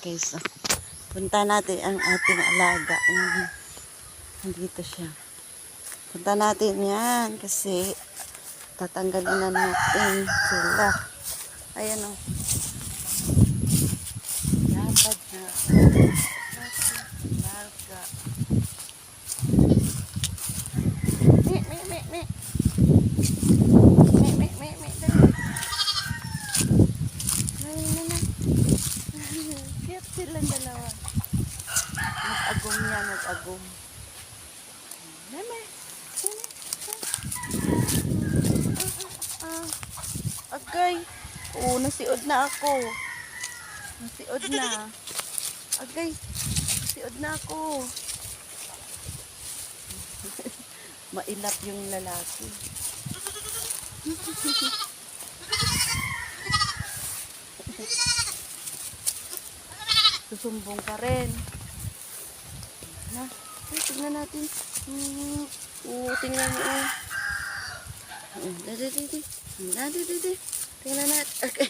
guys. Punta natin ang ating alaga. Nandito siya. Punta natin yan kasi tatanggalin na natin sila. Ayan o. Lapad na. Larga. Me. Cute silang dalawa. Nag-agom yan, nag-agom. Meme. Agay. Oo, nasiod na ako. Nasiod na. Agay. Nasiod na ako. Mailap yung lalaki. Susumbong ka rin. Na, tignan natin. Tingnan mo. Dadi. Tingnan natin. Okay.